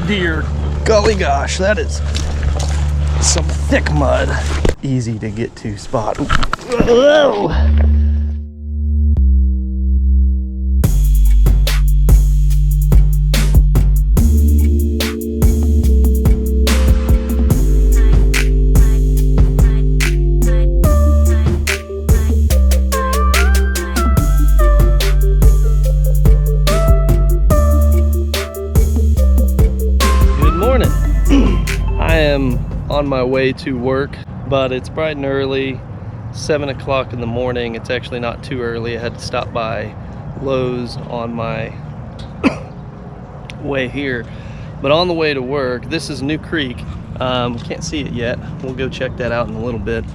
dear golly gosh, that is some thick mud. Easy to get to spot. Whoa. I am on my way to work, but it's bright and early, 7 o'clock in the morning. It's actually not too early. I had to stop by Lowe's on my way here. But on the way to work, this is New Creek. Can't see it yet. We'll go check that out in a little bit.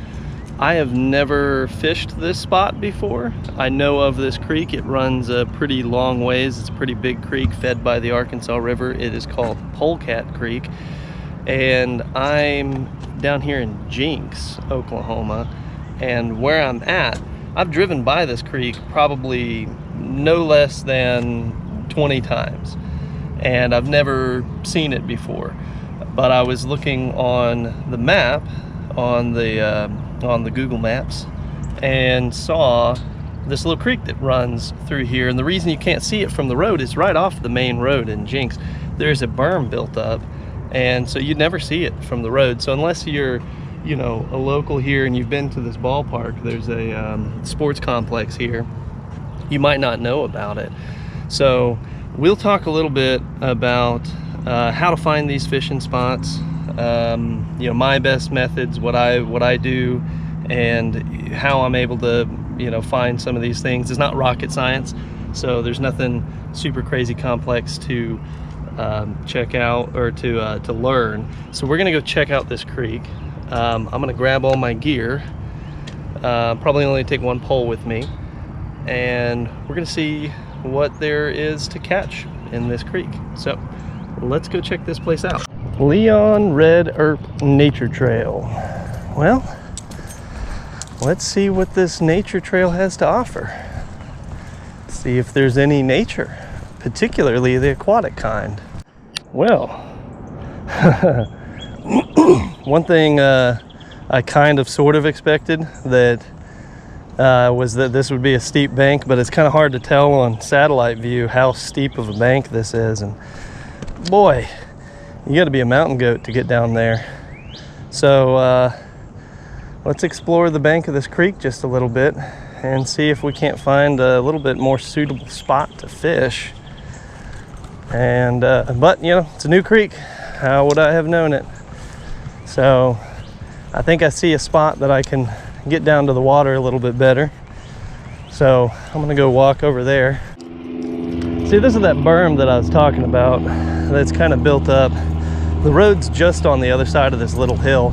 I have never fished this spot before. I know of this creek. It runs a pretty long ways. It's a pretty big creek fed by the Arkansas River. It is called Polecat Creek. And I'm down here in Jenks, Oklahoma, and where I'm at, I've driven by this creek probably no less than 20 times, and I've never seen it before. But I was looking on the map, on the Google Maps, and saw this little creek that runs through here. And the reason you can't see it from the road is right off the main road in Jenks. There's a berm built up, and so you'd never see it from the road. So unless you're, you know, a local here and you've been to this ballpark, there's a sports complex here, you might not know about it. So we'll talk a little bit about how to find these fishing spots, you know, my best methods, what I do, and how I'm able to, you know, find some of these things. It's not rocket science, so there's nothing super crazy complex to check out or to learn. So we're gonna go check out this creek. I'm gonna grab all my gear, probably only take one pole with me, and we're gonna see what there is to catch in this creek. So let's go check this place out. Leon Red Earp Nature Trail. Well, let's see what this nature trail has to offer. See if there's any nature, particularly the aquatic kind. Well, one thing I kind of sort of expected that was that this would be a steep bank, but it's kind of hard to tell on satellite view how steep of a bank this is. And boy, you got to be a mountain goat to get down there. So let's explore the bank of this creek just a little bit and see if we can't find a little bit more suitable spot to fish. And but you know, it's a new creek. How would I have known it? So I think I see a spot that I can get down to the water a little bit better. So I'm gonna go walk over there. See, this is that berm that I was talking about that's kind of built up. The road's just on the other side of this little hill,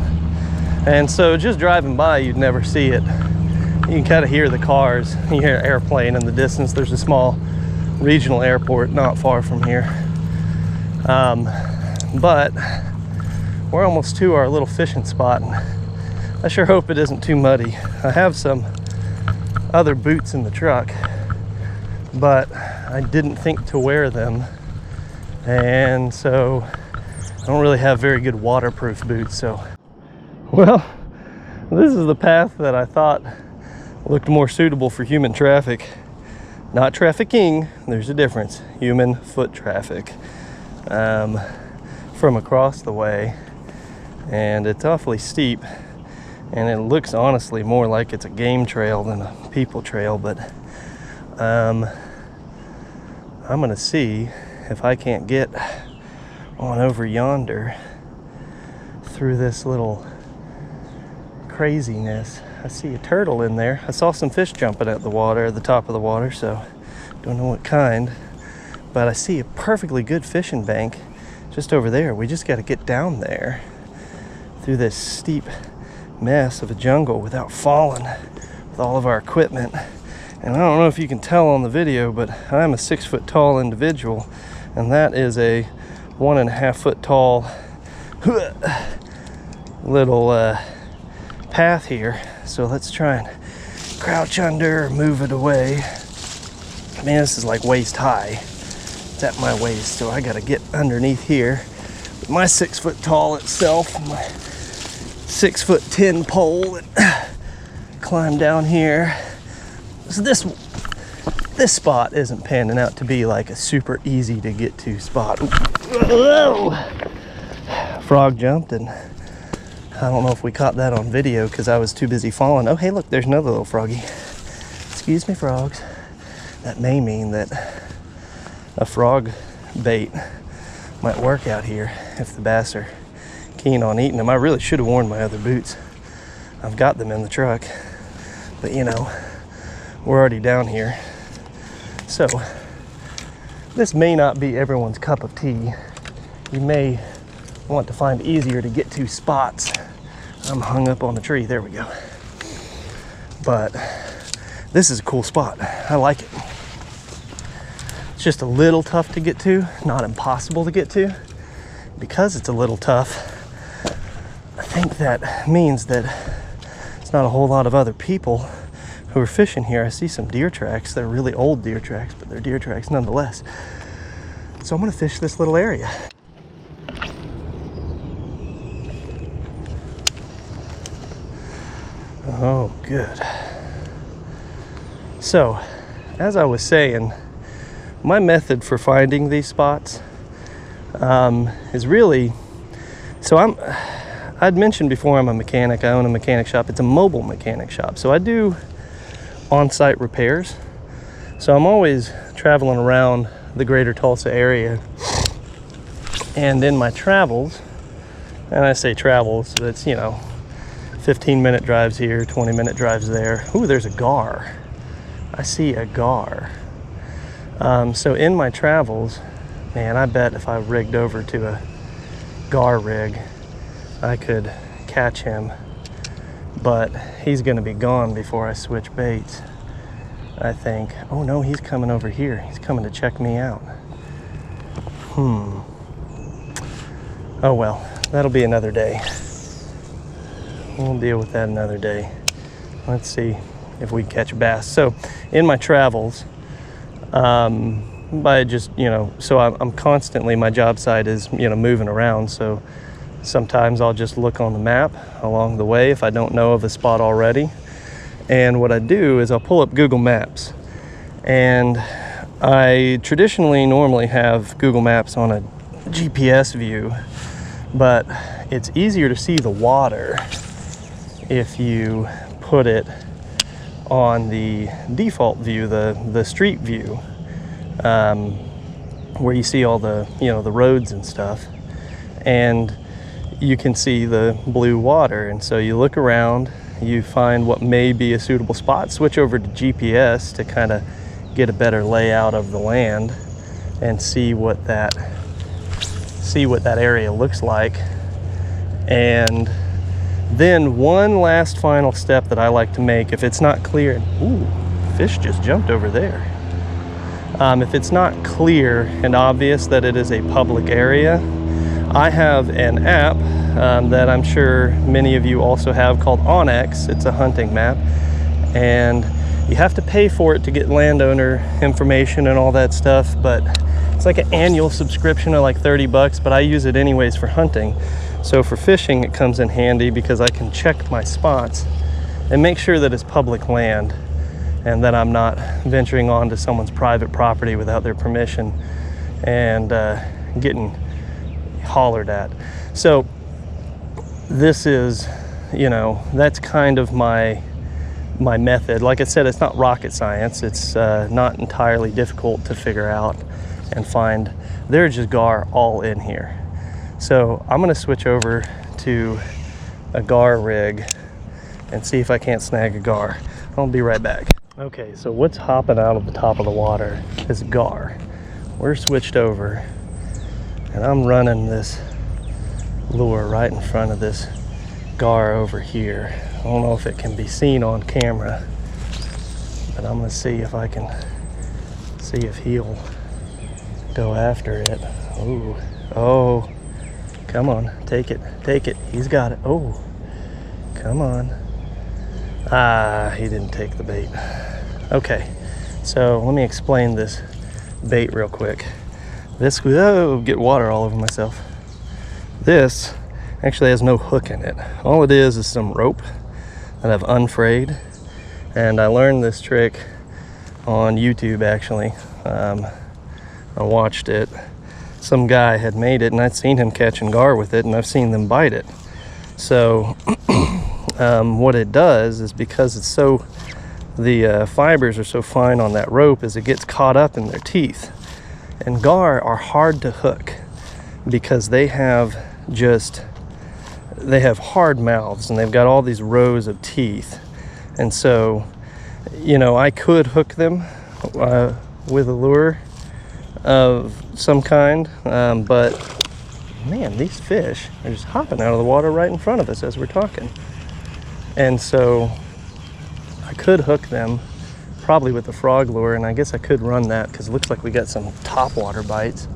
and so just driving by you'd never see it. You can kind of hear the cars. You hear an airplane in the distance. There's a small regional airport not far from here. But we're almost to our little fishing spot. I sure hope it isn't too muddy. I have some other boots in the truck, but I didn't think to wear them, and so I don't really have very good waterproof boots. So, well, this is the path that I thought looked more suitable for human traffic. Not trafficking, there's a difference. Human foot traffic from across the way. And it's awfully steep, and it looks honestly more like it's a game trail than a people trail. But I'm gonna see if I can't get on over yonder through this little craziness. I see a turtle in there. I saw some fish jumping at the water, at the top of the water, so don't know what kind. But I see a perfectly good fishing bank just over there. We just got to get down there through this steep mess of a jungle without falling with all of our equipment. And I don't know if you can tell on the video, but I'm a 6 foot tall individual, and that is a 1.5 foot tall little path here. So let's try and crouch under or move it away. Man, this is like waist high. It's at my waist, so I gotta get underneath here my 6 foot tall itself, my 6'10" pole, and climb down here. So this spot isn't panning out to be like a super easy to get to spot. Whoa! Frog jumped, and I don't know if we caught that on video because I was too busy falling. Oh, hey, look, there's another little froggy. Excuse me, frogs. That may mean that a frog bait might work out here if the bass are keen on eating them. I really should have worn my other boots. I've got them in the truck, but you know, we're already down here. So this may not be everyone's cup of tea. You may want to find easier to get to spots. I'm hung up on the tree. There we go. But this is a cool spot. I like it. It's just a little tough to get to, not impossible to get to. Because it's a little tough, I think that means that it's not a whole lot of other people who are fishing here. I see some deer tracks. They're really old deer tracks, but they're deer tracks nonetheless. So I'm gonna fish this little area. Oh, good. So, as I was saying, my method for finding these spots is really, so I'd mentioned before I'm a mechanic. I own a mechanic shop. It's a mobile mechanic shop. So I do on-site repairs. So I'm always traveling around the greater Tulsa area. And in my travels, and I say travels, that's, you know, 15-minute drives here, 20-minute drives there. Ooh, there's a gar. I see a gar. So in my travels, man, I bet if I rigged over to a gar rig, I could catch him. But he's gonna be gone before I switch baits, I think. Oh no, he's coming over here. He's coming to check me out. Oh well, that'll be another day. We'll deal with that another day. Let's see if we catch bass. So in my travels, by just, you know, so I'm constantly, my job site is, you know, moving around. So sometimes I'll just look on the map along the way if I don't know of a spot already. And what I do is I'll pull up Google Maps. And I traditionally normally have Google Maps on a GPS view, but it's easier to see the water if you put it on the default view, the street view, where you see all the, you know, the roads and stuff, and you can see the blue water. And so you look around, you find what may be a suitable spot, switch over to GPS to kind of get a better layout of the land and see what that area looks like. And then one last final step that I like to make, if it's not clear, ooh, fish just jumped over there. If it's not clear and obvious that it is a public area, I have an app that I'm sure many of you also have called onX. It's a hunting map, and you have to pay for it to get landowner information and all that stuff, but it's like an annual subscription of like 30 bucks, but I use it anyways for hunting. So for fishing, it comes in handy because I can check my spots and make sure that it's public land and that I'm not venturing onto someone's private property without their permission and getting hollered at. So this is, you know, that's kind of my method. Like I said, it's not rocket science. It's not entirely difficult to figure out and find. There's just gar all in here. So I'm gonna switch over to a gar rig and see if I can't snag a gar. I'll be right back. Okay, so what's hopping out of the top of the water is gar. We're switched over and I'm running this lure right in front of this gar over here. I don't know if it can be seen on camera, but I'm gonna see if I can see if he'll go after it. Ooh, oh. Come on, take it, he's got it. Oh, come on. Ah, he didn't take the bait. Okay, so let me explain this bait real quick. This, oh, get water all over myself. This actually has no hook in it. All it is some rope that I've unfrayed, and I learned this trick on YouTube actually. I watched it. Some guy had made it, and I'd seen him catching gar with it, and I've seen them bite it. So what it does is, because it's so, the fibers are so fine on that rope, is it gets caught up in their teeth. And gar are hard to hook because they have hard mouths, and they've got all these rows of teeth. And so, you know, I could hook them with a lure of some kind, but man, these fish are just hopping out of the water right in front of us as we're talking. And so I could hook them probably with the frog lure, and I guess I could run that because it looks like we got some topwater bites,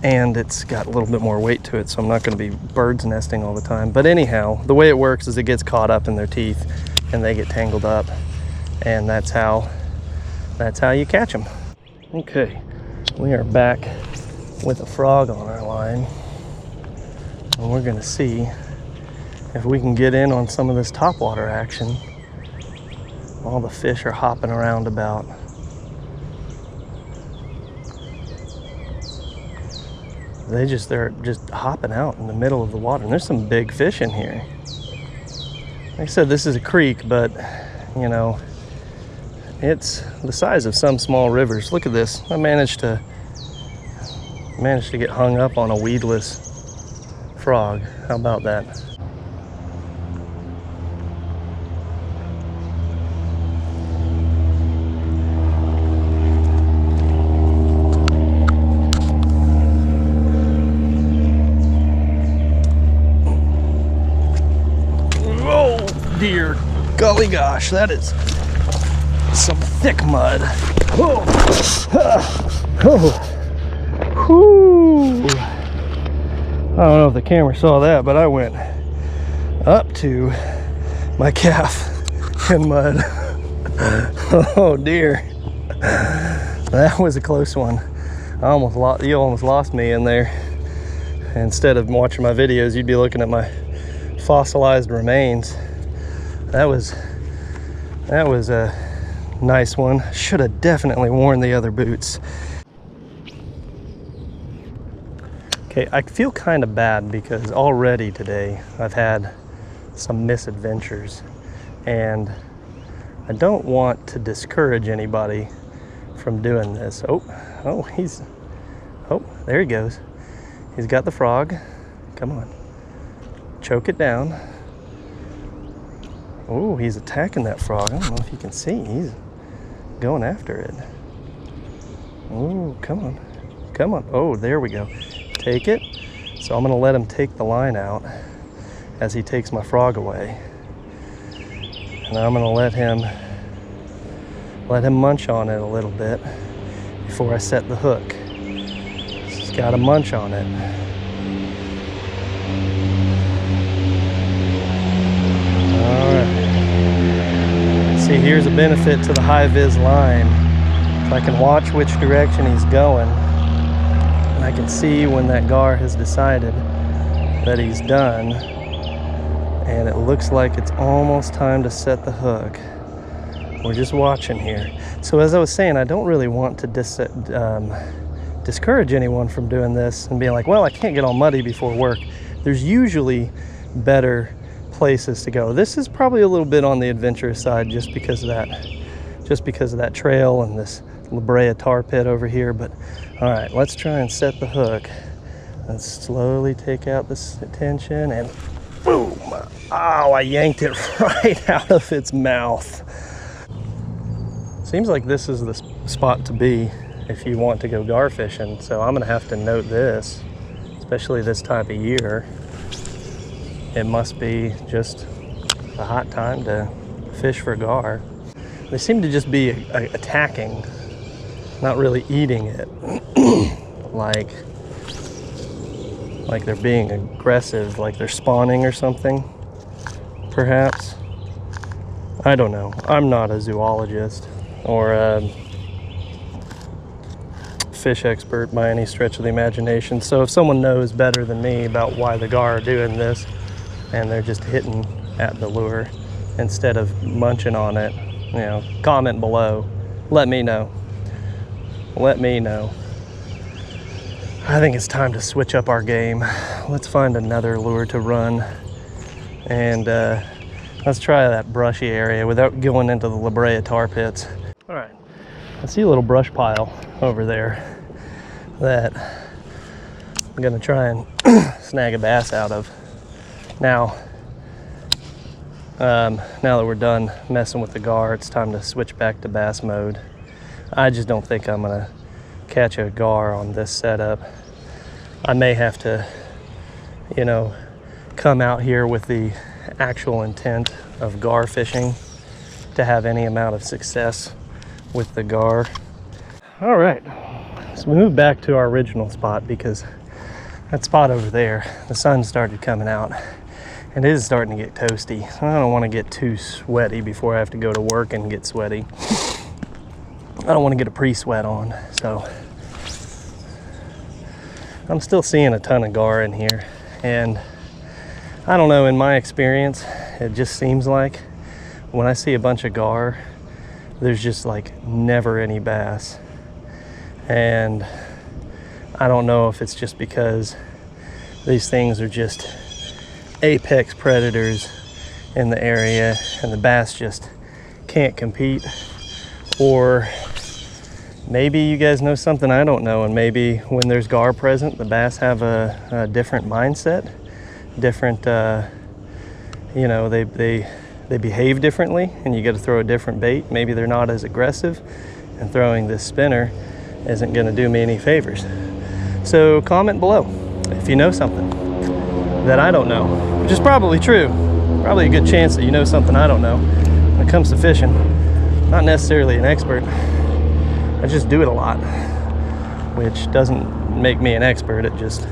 and it's got a little bit more weight to it, so I'm not going to be bird's nesting all the time. But anyhow, the way it works is it gets caught up in their teeth and they get tangled up, and that's how you catch them. Okay, we are back with a frog on our line, and we're going to see if we can get in on some of this topwater action. All the fish are hopping around about. They're just hopping out in the middle of the water, and there's some big fish in here. Like I said, this is a creek, but you know, it's the size of some small rivers. Look at this. I managed to get hung up on a weedless frog. How about that? Dear golly gosh, that is some thick mud. Oh. Whew. I don't know if the camera saw that, but I went up to my calf in mud. Oh dear, that was a close one. You almost lost me in there. Instead of watching my videos, you'd be looking at my fossilized remains. That was a nice one. Should have definitely worn the other boots. Okay, I feel kind of bad because already today I've had some misadventures, and I don't want to discourage anybody from doing this. Oh, there he goes. He's got the frog. Come on, choke it down. Oh, he's attacking that frog. I don't know if you can see. He's going after it. Oh, come on. Come on. Oh, there we go. Take it. So I'm going to let him take the line out as he takes my frog away. And I'm going to let him munch on it a little bit before I set the hook. He's got to munch on it. See, here's a benefit to the high-vis line. If I can watch which direction he's going, and I can see when that gar has decided that he's done, and it looks like it's almost time to set the hook. We're just watching here. So as I was saying, I don't really want to discourage anyone from doing this and being like, well, I can't get all muddy before work. There's usually better places to go. This is probably a little bit on the adventurous side just because of that trail and this La Brea tar pit over here. But all right, let's try and set the hook. Let's slowly take out this tension, and boom! Oh, I yanked it right out of its mouth. Seems like this is the spot to be if you want to go gar fishing. So I'm gonna have to note this, especially this type of year. It must be just a hot time to fish for gar. They seem to just be attacking, not really eating it. like they're being aggressive, like they're spawning or something, perhaps. I don't know. I'm not a zoologist or a fish expert by any stretch of the imagination. So if someone knows better than me about why the gar are doing this and they're just hitting at the lure instead of munching on it, you know, comment below. Let me know. Let me know. I think it's time to switch up our game. Let's find another lure to run, and let's try that brushy area without going into the La Brea tar pits. All right, I see a little brush pile over there that I'm gonna try and snag a bass out of. Now that we're done messing with the gar, it's time to switch back to bass mode. I just don't think I'm gonna catch a gar on this setup. I may have to, you know, come out here with the actual intent of gar fishing to have any amount of success with the gar. All right, so we moved back to our original spot because that spot over there, the sun started coming out and it is starting to get toasty. I don't want to get too sweaty before I have to go to work and get sweaty. I don't want to get a pre-sweat on, so I'm still seeing a ton of gar in here, and I don't know, in my experience, it just seems like when I see a bunch of gar, there's just like never any bass. And I don't know if it's just because these things are just apex predators in the area and the bass just can't compete, or maybe you guys know something I don't know, and maybe when there's gar present, the bass have a different mindset, different, you know, they behave differently, and you got to throw a different bait. Maybe they're not as aggressive, and throwing this spinner isn't going to do me any favors. So comment below if you know something that I don't know, which is probably true. Probably a good chance that you know something I don't know when it comes to fishing. Not necessarily an expert. I just do it a lot, which doesn't make me an expert. It just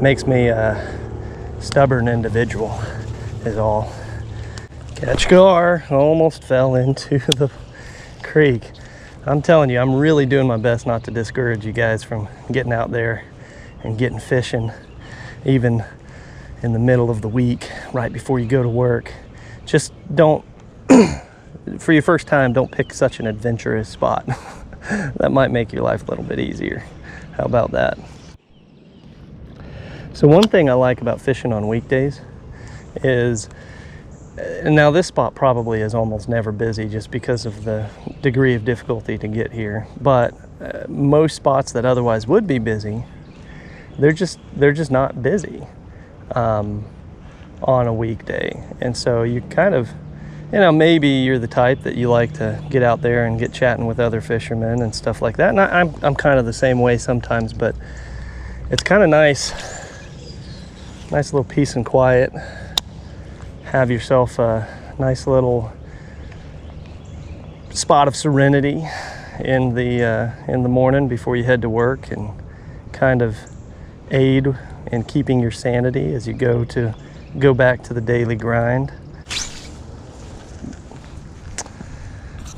makes me a stubborn individual is all. Catch gar, almost fell into the creek. I'm telling you, I'm really doing my best not to discourage you guys from getting out there and getting fishing, even in the middle of the week, right before you go to work. Just don't, for your first time, don't pick such an adventurous spot. That might make your life a little bit easier. How about that? So one thing I like about fishing on weekdays is, and now this spot probably is almost never busy just because of the degree of difficulty to get here, but most spots that otherwise would be busy, they're just not busy on a weekday. And so you kind of, you know, maybe you're the type that you like to get out there and get chatting with other fishermen and stuff like that, and I'm kind of the same way sometimes, but it's kind of nice little peace and quiet. Have yourself a nice little spot of serenity in the morning before you head to work, and kind of aid in keeping your sanity as you go back to the daily grind.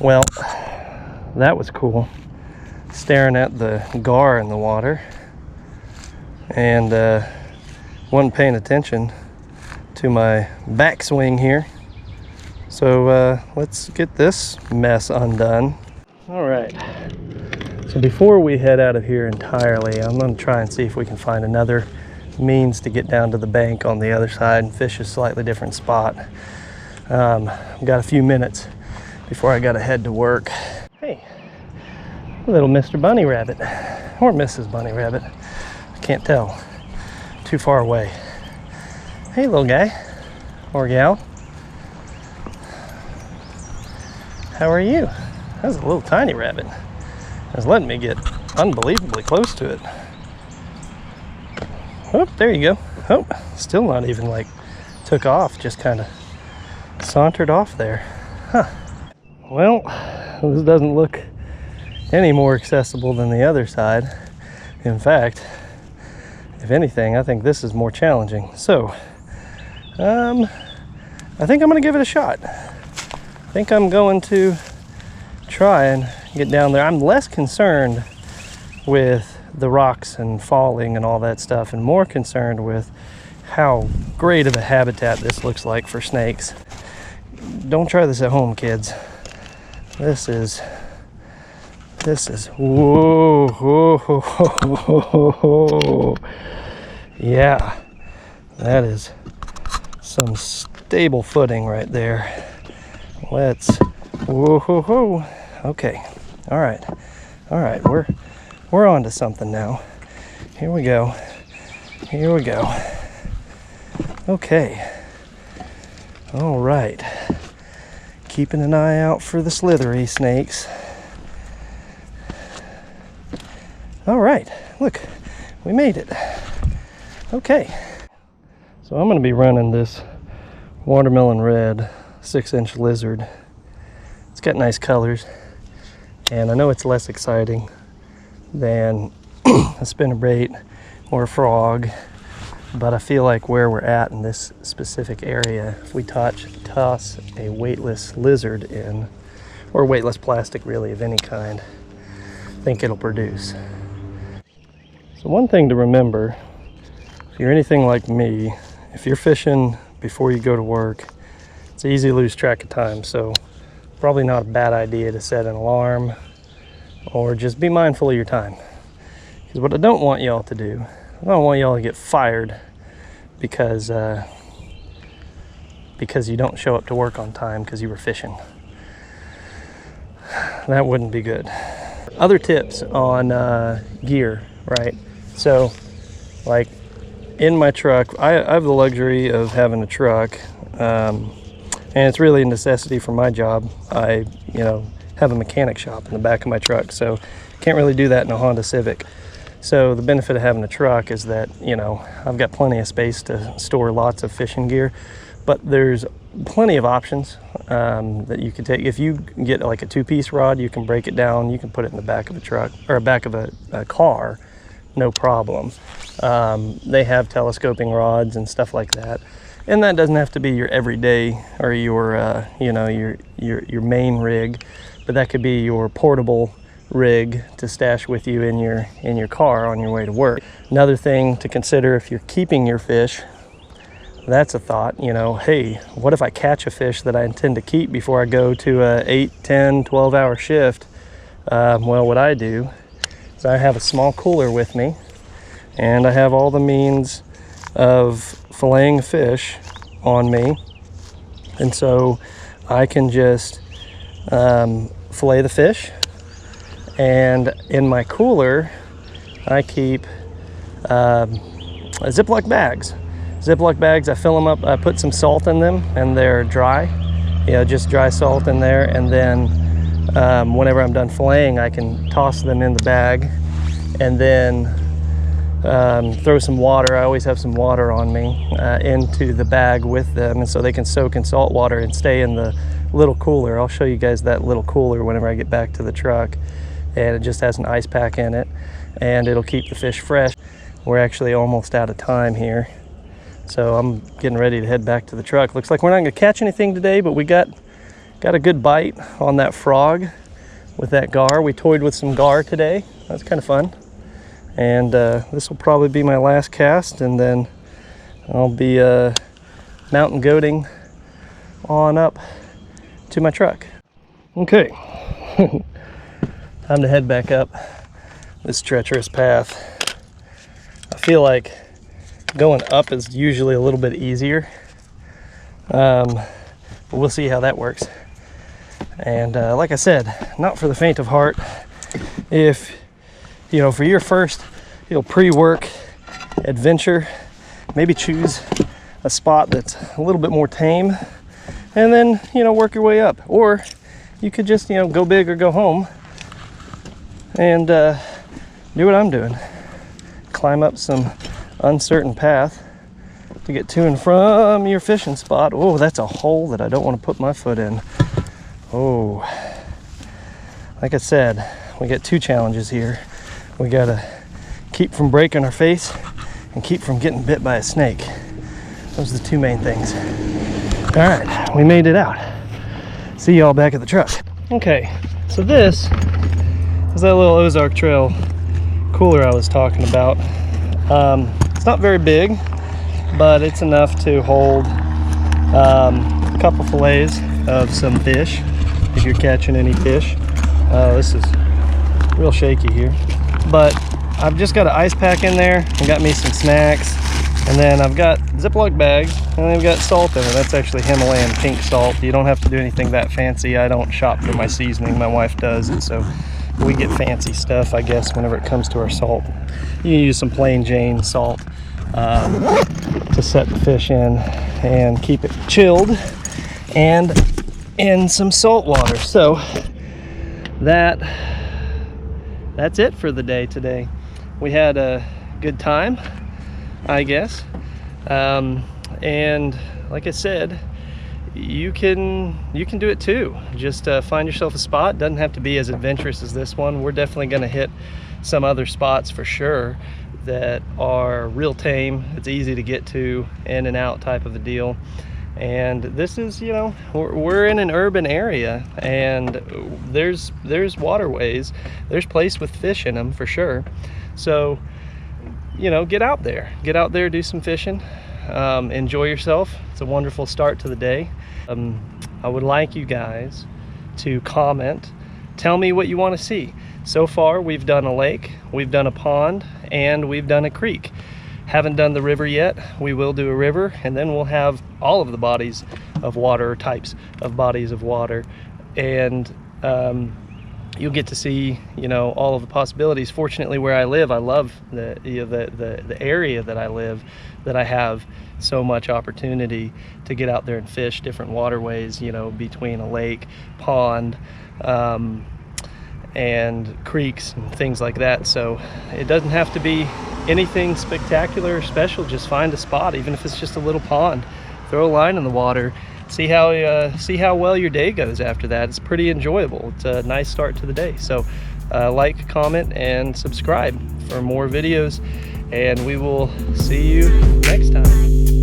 Well, that was cool, staring at the gar in the water, and wasn't paying attention to my backswing here. So let's get this mess undone. All right, so before we head out of here entirely, I'm going to try and see if we can find another means to get down to the bank on the other side and fish a slightly different spot. I've got a few minutes before I got to head to work. Hey, little Mr. Bunny Rabbit, or Mrs. Bunny Rabbit, I can't tell, too far away. Hey, little guy or gal, how are you? That was a little tiny rabbit. It was letting me get unbelievably close to it. Oh, there you go. Oh, still not even like took off, just kind of sauntered off there. Huh. Well, this doesn't look any more accessible than the other side. In fact, if anything, I think this is more challenging. So, I think I'm gonna give it a shot. I think I'm going to try and get down there. I'm less concerned with the rocks and falling and all that stuff, and more concerned with how great of a habitat this looks like for snakes. Don't try this at home, kids. This is whoa, whoa, whoa, whoa, whoa. Yeah, that is some stable footing right there. Let's whoa, whoa, whoa. Okay, all right, we're on to something now. Here we go. Okay, all right, keeping an eye out for the slithery snakes. All right, look, we made it. Okay, so I'm going to be running this watermelon red 6-inch lizard. It's got nice colors, and I know it's less exciting than a spinnerbait or a frog, but I feel like where we're at in this specific area, if we toss a weightless lizard in, or weightless plastic really of any kind, I think it'll produce. So one thing to remember, if you're anything like me, if you're fishing before you go to work, it's easy to lose track of time. So probably not a bad idea to set an alarm or just be mindful of your time. Because what I don't want y'all to do, I don't want y'all to get fired because you don't show up to work on time because you were fishing. That wouldn't be good. Other tips on gear, right? So, like in my truck, I have the luxury of having a truck, and it's really a necessity for my job. I, have a mechanic shop in the back of my truck, so can't really do that in a Honda Civic. So the benefit of having a truck is that, I've got plenty of space to store lots of fishing gear, but there's plenty of options that you can take. If you get like a 2-piece rod, you can break it down, you can put it in the back of a truck or back of a car, no problem. They have telescoping rods and stuff like that. And that doesn't have to be your everyday or your main rig, but that could be your portable rig to stash with you in your car on your way to work. Another thing to consider if you're keeping your fish, that's a thought, hey, what if I catch a fish that I intend to keep before I go to a 8, 10, 12-hour shift? Well, what I do is I have a small cooler with me, and I have all the means of filleting fish on me, and so I can just fillet the fish. And in my cooler, I keep Ziploc bags. I fill them up, I put some salt in them, and they're dry, just dry salt in there. And then whenever I'm done filleting, I can toss them in the bag, and then throw some water. I always have some water on me into the bag with them, and so they can soak in salt water and stay in the little cooler. I'll show you guys that little cooler whenever I get back to the truck. And it just has an ice pack in it, and it'll keep the fish fresh. We're actually almost out of time here, so I'm getting ready to head back to the truck. Looks like we're not gonna catch anything today, but we got a good bite on that frog with that gar. We toyed with some gar today. That's kind of fun. And this will probably be my last cast, and then I'll be mountain goating on up to my truck. Okay. Time to head back up this treacherous path. I feel like going up is usually a little bit easier, but we'll see how that works. And like I said, not for the faint of heart. If, for your first, pre-work adventure, maybe choose a spot that's a little bit more tame, and then, work your way up. Or you could just, go big or go home, and do what I'm doing. Climb up some uncertain path to get to and from your fishing spot. Oh, that's a hole that I don't want to put my foot in. Oh, like I said, we got 2 challenges here. We gotta keep from breaking our face and keep from getting bit by a snake. Those are the 2 main things. All right, we made it out. See y'all back at the truck. Okay, so this Is that little Ozark Trail cooler I was talking about. It's not very big, but it's enough to hold a couple fillets of some fish, if you're catching any fish. This is real shaky here, but I've just got an ice pack in there and got me some snacks, and then I've got Ziploc bags, and they've got salt in it. That's actually Himalayan pink salt. You don't have to do anything that fancy. I don't shop for my seasoning, my wife does, and so we get fancy stuff, I guess, whenever it comes to our salt. You can use some plain Jane salt to set the fish in and keep it chilled and in some salt water. So that's it for the day today. We had a good time, I guess, and like I said, you can do it too. Just find yourself a spot. Doesn't have to be as adventurous as this one. We're definitely going to hit some other spots for sure that are real tame. It's easy to get to, in and out type of a deal. And this is, you know, we're in an urban area, and there's waterways, there's place with fish in them for sure. So, you know, get out there, do some fishing, enjoy yourself. It's a wonderful start to the day. I would like you guys to comment, tell me what you want to see. So far we've done a lake, we've done a pond, and we've done a creek. Haven't done the river yet. We will do a river, and then we'll have all of the bodies of water, types of bodies of water, and you'll get to see, you know, all of the possibilities. Fortunately, where I live, I love the area that I live, that I have so much opportunity to get out there and fish different waterways, you know, between a lake, pond, and creeks and things like that. So it doesn't have to be anything spectacular or special. Just find a spot, even if it's just a little pond, throw a line in the water, see how well your day goes after that. It's pretty enjoyable. It's a nice start to the day. So like, comment, and subscribe for more videos, and we will see you next time.